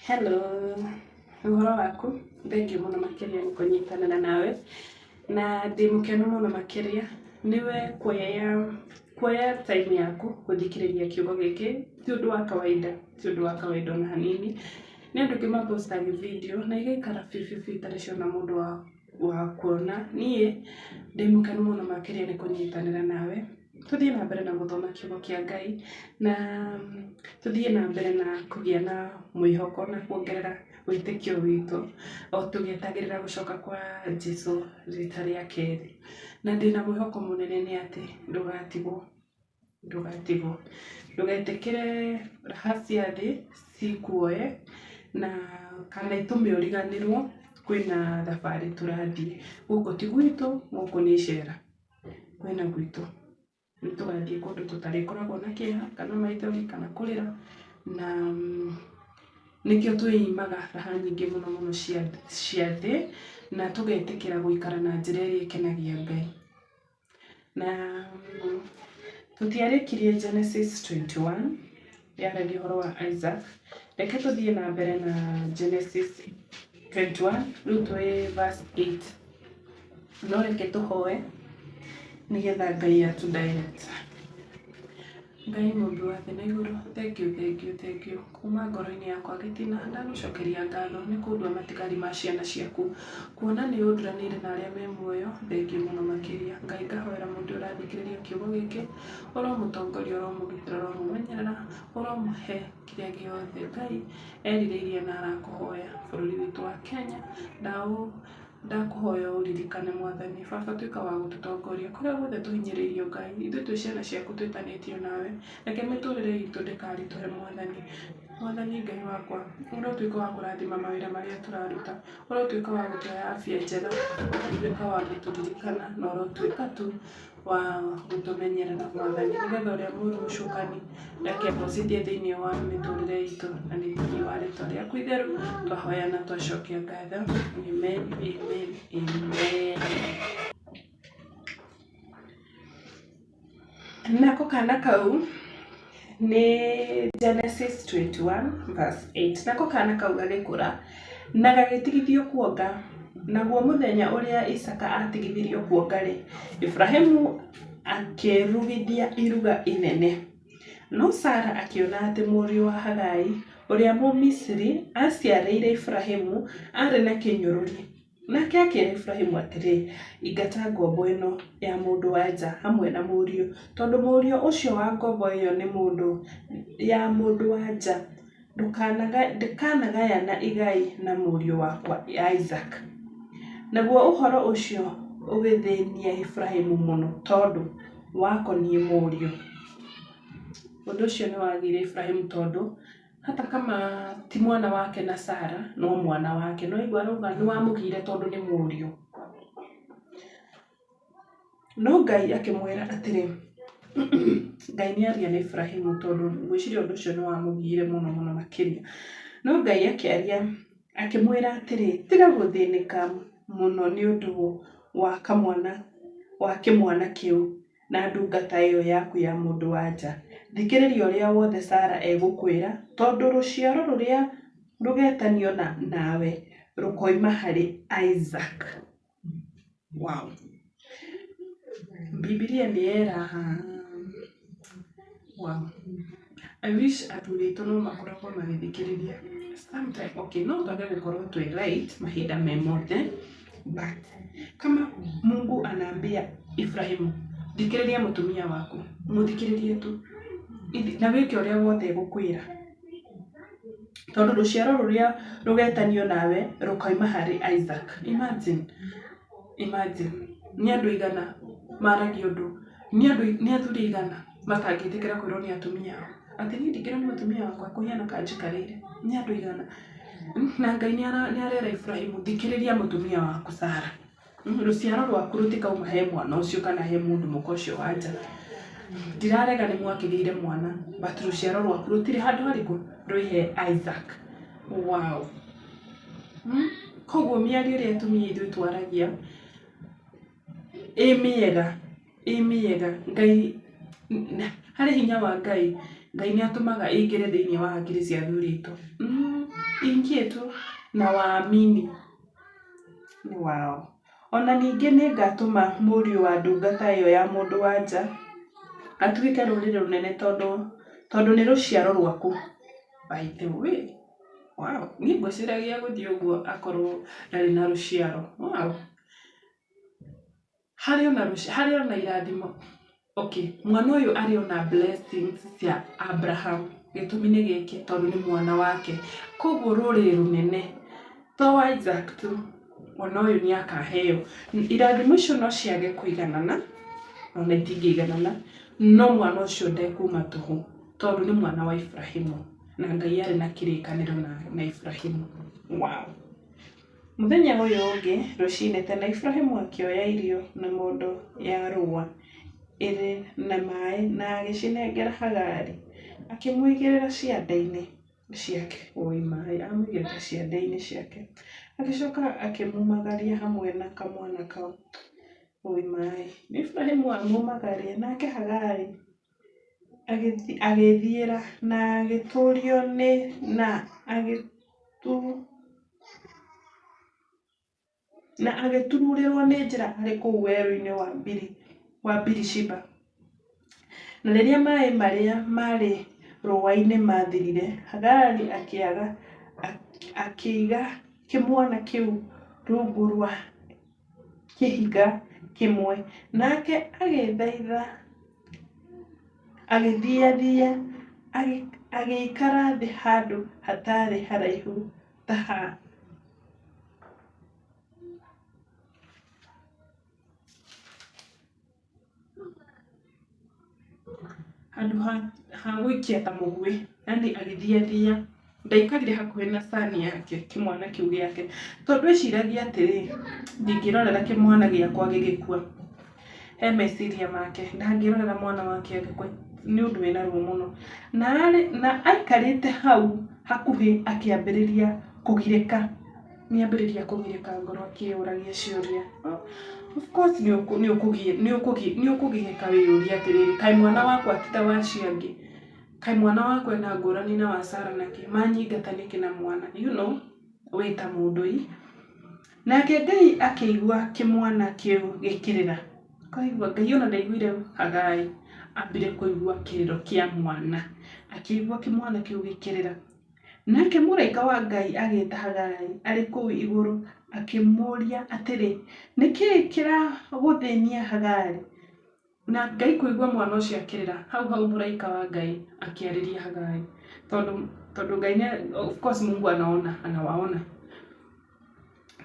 Hello, ũhoro waku? Thengiũ mũno makĩria nĩ kũnyitanĩra nawe na ndĩ mũkenu mũno makĩria nĩwe kuoya time yaku gũthikĩrĩria kiugo gĩkĩ. Ti ũndũ wa kawaida ona hanini. Nĩ andũ aingĩ mapostaga video na igaikara bibibi itarĩ ciona mũndũ wa kuona. Niĩ ndĩ mũkenu mũno makĩria nĩ kũnyitanĩra nawe. Tũthiĩ na mbere na gũthoma kiugo kĩa Ngai na tũthiĩ na mbere na kũgĩa na mwĩhoko na kuongerera wĩtĩkio witũ o tũgĩetagĩrĩra gũcoka kwa Jesũ rita rĩa kerĩ. Na ndĩna mwĩhoko mũnene nĩ atĩ ndũgatigwo. Ndũgetĩkĩre raha cia thĩ cikuoye na kana itũme ũriganĩrwo. Kwĩna thabarĩ tũrathiĩ. Gũkũ ti gwitũ, gũkũ nĩ icera. Kwĩna gwitũ. Nĩtũgathiĩ kũndũ tũtarĩkoragwo na kĩeha kana maithori kana kũrĩra, na nĩkĩo twĩimaga raha nyingĩ mũno cia thĩ na tũgetĩkĩra gũikara na njĩra ĩrĩa ĩkenagia Ngai. Na tũtiarĩkirie Genesis 21 yaragia ũhoro wa Isaac. Reke tũthiĩ na mbere na Genesis 21 rĩu twĩ verse 8. No reke tũhoe nĩgetha Ngai atũ direct. Ngai Mũmbi wa thĩ na igũrũ, thengiũ kuma ngoro-inĩ yakwa gĩtina ndagũcokeria ngatho nĩ kũndua matigari ma ciana ciaku, kuona nĩ ũnduranĩire na arĩa me muoyo. Thengiũ mũno makĩria Ngai, ngahoera mũndũ ũrathikĩrĩria kiugo gĩkĩ, ũromũtongoria, ũromũgitĩra, ũromũmenyerera, ũromũhe kĩrĩa gĩothe Ngai erirĩirie na arakũhoya bũrũri witũ wa Kenya. Ndakũhoya ũririkane Mwathani. Baba, tuĩka wa gũtũtongoria kũrĩa guothe tũhinyĩrĩirio Ngai. Ithuĩ twĩ ciana ciaku twĩtanĩtio nawe, reke mĩtũrĩre itũ ndĩkaritũhe Mwathani Ngai wakwa, ũrotuĩka wa kũrathima mawĩra marĩa tũraruta, ũrotuĩka wa gũtũhe afya njega, ũrotuĩka wa gũtũririkana na ũrotuĩka tu wa gũtũmenyerera Mwathani, nĩgetha ũrĩa mũũru mũcukani reke mũcithie thĩinĩ wa mĩtũrĩre itũ, na nĩ thĩinĩ wa rĩĩtwa rĩaku itheru twahoya na twacokia ngatho. Amen. Nako kana kau nĩ Genesis 21 verse 8. Nako kana kau gagĩkũra na gagĩtigithio kuonga. Naguo mũthenya ũrĩa Isaka atigithirio kuonga-rĩ, Ibrahimu akĩrugithia iruga inene. No Sara akĩona atĩ mũriũ wa Hagai ũrĩa Mũmisiri aciarĩire Ibrahimu arĩ na kĩnyũrũri. Nake akĩĩra Ibrahimu atĩrĩ, ingata ngombo ĩno ya mũndũ wa nja hamwe na mũriũ, tondũ mũriũ ũcio wa ngombo ĩyo nĩ mũndũ wa nja. Ndũkanagayana igai na mũriũ wakwa Isaac. Naguo ũhoro ũcio ũgĩthĩnia Ibrahimu mũno tondũ wakoniĩ mũriũ. Ũndũ ũcio nĩ wagire Ibrahimu tondũ hata kama ti mwana wake na Sara, no mwana wake. No igua arauga nĩ wamũgire tondũ nĩ mũriũ. No Ngai akĩmwĩra atĩrĩ, Ngai nĩ aria na Ibrahimu tondũ ngwĩciria ũndũ ũcio nĩ wamũgiire mũno makĩria. No Ngai akĩmwĩra atĩrĩ, tiga gũthĩnĩka mũno nĩ ũndũ wa kĩmwana kĩu na ndungata ĩyo yaku ya mũndũ wa nja. Thikĩrĩria ũrĩa wothe Sara egũkwĩra, tondũ rũciaro rũrĩa rũgetanio nawe rũkoima harĩ Isaac. Wow. Bibilia nĩ yera. Wow. I wish athuri aitũ no makoragwo magĩthikĩrĩria. Sometime, okay, no twage gũkorwo twĩ right mahinda me mothe, but kama Mungu anaambia Ibrahimu, thikĩrĩria mũtumia waku, mũthikĩrĩrie tu na wĩke ũrĩa wothe egũkwĩra, tondũ rũciaro rũrĩa rũgetanio nawe rũkoima harĩ Isaac. Imagine nĩ andũ igana maragia ũndũ, nĩ athuri igana matangĩtĩkĩra kwĩrwo nĩ atumia ao atĩ niĩ ndingĩrwo nĩ mũtumia wakwa kũhiana kanjikarĩire. Nĩ andũ igana. Na Ngai nĩ arera Ibrahimu, thikĩrĩria mũtumia waku Sara. Rũciaro rwaku rũtikauma he mwana ũcio kana he mũndũ mũka ũcio wa nja. Ndirarega nĩ mwakĩgĩire mwana, but rũciaro rwaku rũtirĩ handũ harĩkũ rwĩhe Isaac. Wow. Koguo mĩario ĩrĩa atumia ithuĩ twaragia ĩ mĩega. Ngai harĩ hinya wa Ngai nĩ atũmaga ĩingĩre thĩinĩ wa hakiri cia athuri aitũ. ingie tu na waamini ni wao. Ona ningĩ nĩ ngatũma mũriũ wa ndungata ĩyo ya mũndũ wa nja atuĩke rũrĩrĩ rũnene tondũ nĩ rũciaro rwaku. By the way, wow, niĩ ngwĩciragia gũthiĩ ũguo akorwo ndarĩ na rũciaro. Wow. Harĩ ona irathimo. Okay, mwana ũyũ arĩ ona blessings cia Abraham. Gĩtũmi nĩ gĩkĩ tondũ nĩ mwana wake. Koguo rũrĩrĩ rũnene to wa Isaac tu, ona ũyũ nĩ akaheo. Irathimo icio no ciage kũiganana, ona itingĩiganana, no mwana ũcio ndekuma tũhũ tondũ nĩ mwana wa Ibrahimu na Ngai arĩ na kĩrĩkanĩro na Ibrahimu. Wow. Mũthenya ũyũ ũngĩ rũcinĩ tene Ibrahimu akĩoya irio na mondo ya rũa ĩrĩ na maĩ na agĩcinengera Hagari, akĩmũigĩrĩra ciande-inĩ ciake. Oi maĩ, amũigĩrĩra ciande-inĩ ciake. Agĩcoka akĩmumagaria hamwe na kamwana kau. Oi maĩ. Ibrahimu amumagaria nake Hagari agĩthiĩra na agĩtũrio na agĩtururĩrwo nĩ njĩra arĩ kũu werũ-inĩ wa Birishiba. Na rĩrĩa maĩ marĩa marĩ rũa-inĩ mathirire, Hagari akĩiga kĩmwana kĩu rungu rwa kĩhiga kĩmwe, nake agĩthaitha agĩthiathia agĩikara thĩ handũ hatarĩ haraihu ta handũ ha gũikia ta mũgwĩ, yani agĩthiathia, ndaikarire hakuhĩ na sani yake kĩmwana kĩu gĩake tondũ eciragia atĩrĩ, ndingĩrorera kĩmwana gĩakwa gĩgĩkua. He meciria make ndangĩrorera mwana wake agĩkua, nĩ ũndũ wĩna ruo mũno, na aikarĩte hau hakuhĩ akĩambĩrĩria kũgirĩka, nĩambĩrĩria kũgirĩka ngoro akĩyũragia ciũria. Of course nĩ ũkũgirĩka wĩyũria atĩrĩrĩ, kaĩ mwana wakwa ti ta wa acio angĩ, kaĩ mwana wakwa ena ngũrani na wa Sara nake, manyingata nĩkĩ na mwana, you know, wĩ ta mũndũ. Nake Ngai akĩigua kĩmwana kĩu gĩkĩrĩra. Kaigua Ngai ona ndaiguire Hagai, ambire kũigua kĩrĩro kĩa mwana, akĩigua kĩmwana kĩu gĩkĩrĩra. Nake mũraika wa Ngai agĩĩta Hagai arĩ kũu igũrũ, akĩmũũria atĩrĩ, nĩkĩĩ kĩragũthĩnia Hagari? Na Ngai kũigua mwana ũcio akĩrĩra, hau mũraika wa Ngai akĩarĩria Hagai, tondũ Ngai nĩ, of course Mungu anawaona.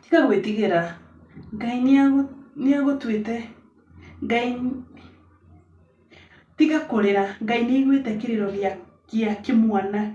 Tiga gwĩtigĩra, Ngai nĩagũtuĩte, Ngai tiga kũrĩra, Ngai nĩaiguĩte kĩrĩro gĩa kĩmwana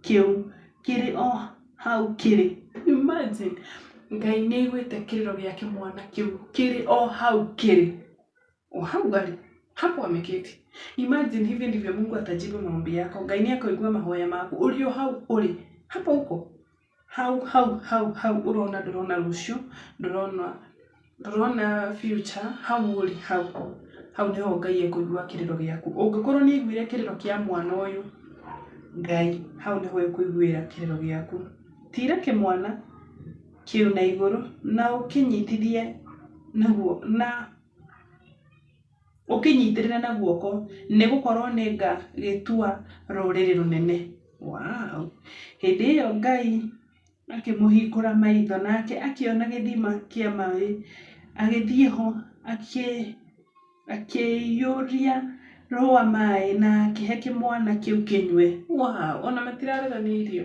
kĩu kĩrĩ o hau kĩrĩ. Imagine, Ngai nĩaiguĩte kĩrĩro gĩa kĩmwana kĩu kĩrĩ o hau kĩrĩ. O hau gari, hapo ameketi. Imagine, hivi ndivyo Mungu atajibu maombi yako. Ngai nĩakaigua mahoya maku ũrĩ o hau ũrĩ, hapo huko. Hau ndũrona rũciũ, ndũrona future, hau ũrĩ hau nĩho Ngai ekũigua kĩrĩro gĩaku. Ũngĩkorwo nĩaiguire kĩrĩro kĩa mwana ũyũ, Ngai hau nĩho ekũiguĩra kĩrĩro gĩaku. Tira kĩmwana kĩu na igũrũ na ũkĩnyitithie naguo, na ũkĩnyitĩrĩra na guoko, nĩgũkorwo nĩngagĩtua rũrĩrĩ rũnene. Wow. Hĩndĩ ĩyo Ngai akĩmũhingũra maitho, nake akĩona gĩthima kĩa maĩ, agĩthiĩ ho akĩiyũria rũa maĩ na akĩhe kĩmwana kĩu kĩnyue. Wow, ona matirarĩranĩirio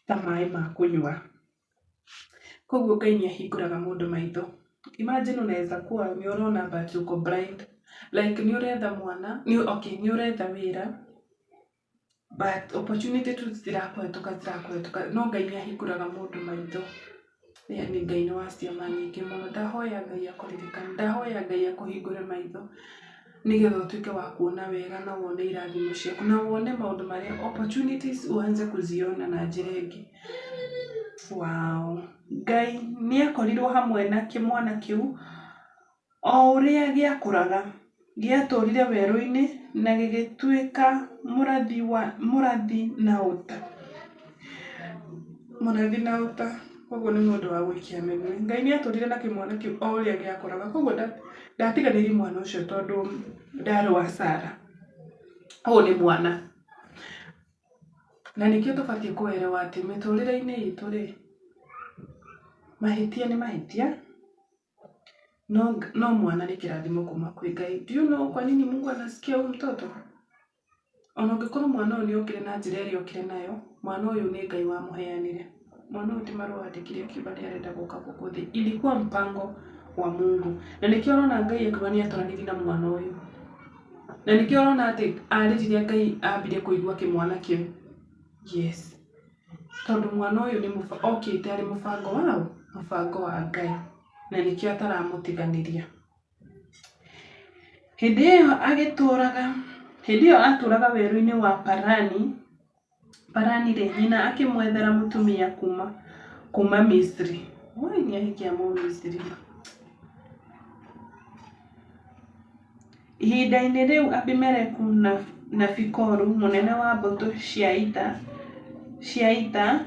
ta maĩ ma kũnyua. Koguo Ngai nĩahingũraga mũndũ maitho. Imagine unaweza kuwa umeona but uko blind, like nĩũretha mwana, nĩũretha wĩra, but opportunity tu zirakũhetũka, no Ngai nĩahingũraga mũndũ maitho. Yani Ngai nĩ wa ciama nyingĩ mũno. Ndahoya Ngai akũririkane, ndahoya Ngai akũhingũre maitho, nĩgetha ũtuĩke wa kuona wega na wone irathimo ciaku, na wone maũndũ marĩa opportunities uanze kuziona na njĩra ĩngĩ. Wow. Ngai nĩakorirwo hamwe na kĩmwana kĩu, o ũrĩa gĩakũraga, gĩatũrire werũ-inĩ na gĩgĩtuĩka mũrathi na ũta. mũnathi na ũta, koguo nĩ mũndũ wa gũikia mĩgwĩ. Ngai nĩ atũrire na kĩmwana kĩu o ũrĩa gĩakũraga, koguo ndatiganĩirie mwana ũcio tondũ ndarũa Sara. Ũyũ nĩ mwana. Na nĩkĩo tũbatiĩ kũerewa atĩ mĩtũrĩre-inĩ itũ rĩ, mahĩtia nĩ mahĩtia, no mwana nĩ kĩrathimo kuma kwĩ Ngai. Do you know kwa nini Mungu anasikia huyu mtoto? Ona ũngĩkorwo mwana ũyũ nĩ okire na njĩra ĩrĩa okire nayo, mwana ũyũ nĩ Ngai wamũheanire. Mwana ũyũ ti marũa andĩkire akiuga nĩ arenda gũka gũkũ thĩ. Ilikuwa mpango wa Mungu. Na nĩkĩo ũrona Ngai akiuga nĩ atũranĩrie na mwana ũyũ. Na nĩkĩo ũrona atĩ arĩrire Ngai ambire kũigua kĩmwana kĩu. Yes. Tondũ mwana ũyũ nĩ okĩte arĩ mũbango wa Ngai. Na nĩkĩo ataramũtiganĩria. Hĩndĩ ĩyo atũraga werũ-inĩ wa Parani rĩ, nyina akĩmwethera mũtumia kuma Misri. Nĩ ahikia Mũmisri. Ihinda-inĩ rĩu Abimeleku na Fikoru mũnene wa mbũtũ cia ita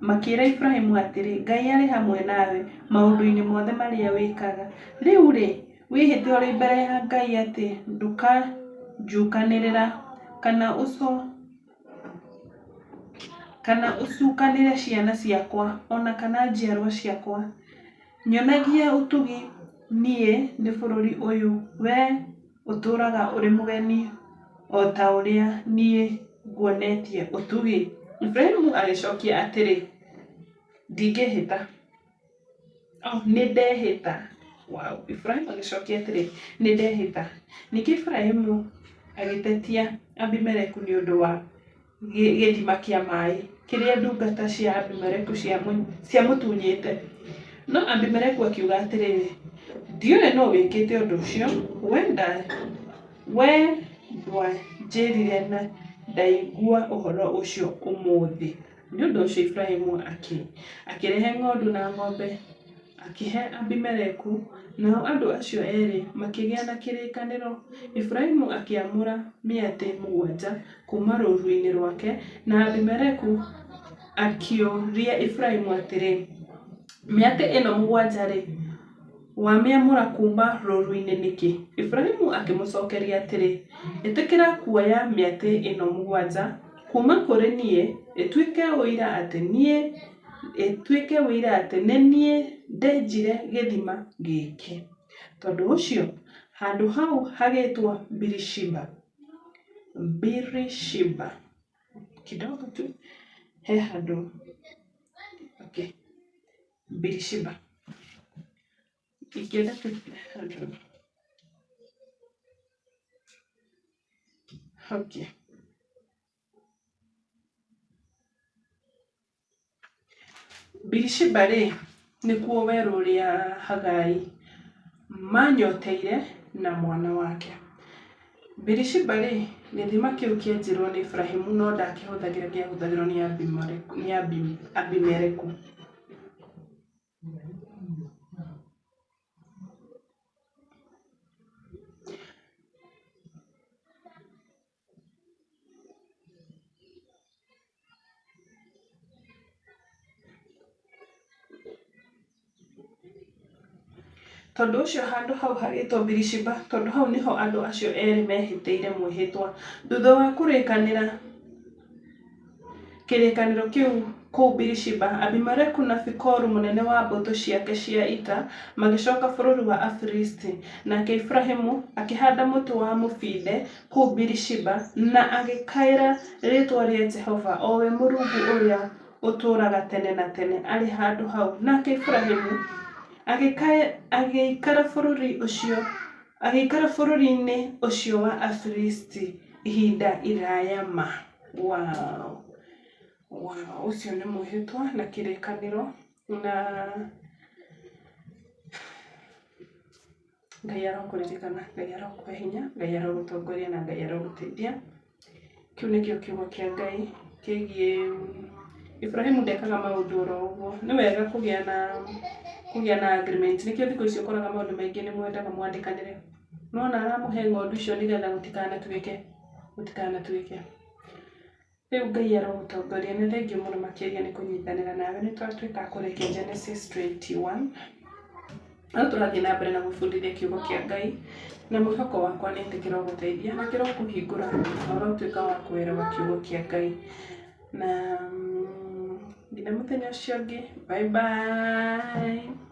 makĩĩra Ibrahimu atĩrĩ, Ngai arĩ hamwe nawe maũndũ-inĩ mothe marĩa wĩkaga. Rĩu rĩ, wĩhĩte ũrĩ mbere ya Ngai atĩ ndũkanjukanĩrĩra kana ũcukanĩre ciana ciakwa ona kana njiarwa ciakwa. Nyonagia ũtugi niĩ nĩ bũrũri ũyũ we ũtũũraga ũrĩ mũgeni o ta ũrĩa niĩ nguonetie ũtugi. Ibrahimu agĩcokia atĩrĩ, ndingĩhĩta. Nĩ ndehĩta. Wow. Ibrahimu agĩcokia atĩrĩ, nĩ ndehĩta. Ningĩ Ibrahimu agĩtetia Abimeleku nĩ ũndũ wa gĩthima kĩa maĩ kĩrĩa ndungata cia Abimeleku ciamũtunyĩte. No Abimeleku akiuga atĩrĩrĩ, ndiũĩ no wĩkĩte ũndũ ũcio, we ndwanjĩrire na ndaigua ũhoro ũcio ũmũthĩ. Nĩ ũndũ ũcio Ibrahimu akĩrehe ng'ondu na ng'ombe akĩhe Abimeleku, nao andũ acio erĩ makĩgĩa na kĩrĩkanĩro. Ibrahimu akĩamũra mĩatĩ 7 kuma rũũru-inĩ rwake, na Abimeleku akĩũria Ibrahimu atĩrĩ, mĩatĩ ĩno 7 rĩ, wamĩamũra kuma rũũru-inĩ nĩkĩ? Ibrahimu akĩmũcokeria atĩrĩ, ĩtĩkĩra kuoya mĩatĩ ĩno 7 kuma kũrĩ niĩ, ĩtuĩke wĩira atĩ nĩ niĩ ndenjire gĩthima gĩkĩ. Tondũ ũcio handũ hau hagĩtwo Birishiba. Kidogo tu he handũ Birishiba. Ingĩenda handũ Birishiba rĩ, nĩkuo werũ ũrĩa Hagai manyoteire na mwana wake. Birishiba rĩ, gĩthima kĩu kĩenjirwo nĩ Ibrahimu no ndakĩhũthagĩra, kĩahũthagĩrwo nĩ Abimeleku. Tondũ ũcio handũ hau hagĩtwo Birishiba, tondũ hau nĩho andũ acio erĩ mehĩtĩire mwĩhĩtwa. Thutha wa kĩrĩkanĩro kĩu kũu Birishiba, Abimeleku na Fikoru mũnene wa mbũtũ ciake cia ita magĩcoka bũrũri wa Afilisti. Nake Ibrahimu akĩhanda mũtĩ wa mũbinde kũu Birishiba na agĩkaĩra rĩĩtwa rĩa Jehova, o we Mũrungu ũrĩa ũtũũraga tene na tene arĩ handũ hau. Nake Ibrahimu agĩikara bũrũri-inĩ ũcio wa Afilisti ihinda iraya ma. Wow. Ũcio nĩ mwĩhĩtwa na kĩrĩkanĩro, na Ngai arokũririkana, Ngai arokũhe hinya, Ngai arogũtongoria na Ngai arogũteithia. Kĩu nĩkĩo kiugo kĩa Ngai kĩgiĩ Ibrahimu. Ndekaga maũndũ oro ũguo. Nĩ wega kũgĩa na agreement. Nĩkĩo thikũ ici ũkoraga maũndũ maingĩ nĩ mwendaga mwandĩkanĩre. Nona aramũhe ng'ondu icio nĩgetha gũtikanatuĩke. Rĩu Ngai arogũtongoria. Nĩ thengiũ mũno makĩria nĩ kũnyitanĩra nawe. Nĩ twatuĩka kũrĩkia Genesis 21. No tũrathiĩ na mbere na gũbundithia kiugo kĩa Ngai, na mwĩhoko wakwa nĩ atĩ kĩrogũteithia na kĩrokũhingũra na ũrotuĩka wa kuelewa kiugo kĩa Ngai. Na nginya mũthenya ũcio ũngĩ, bye bye.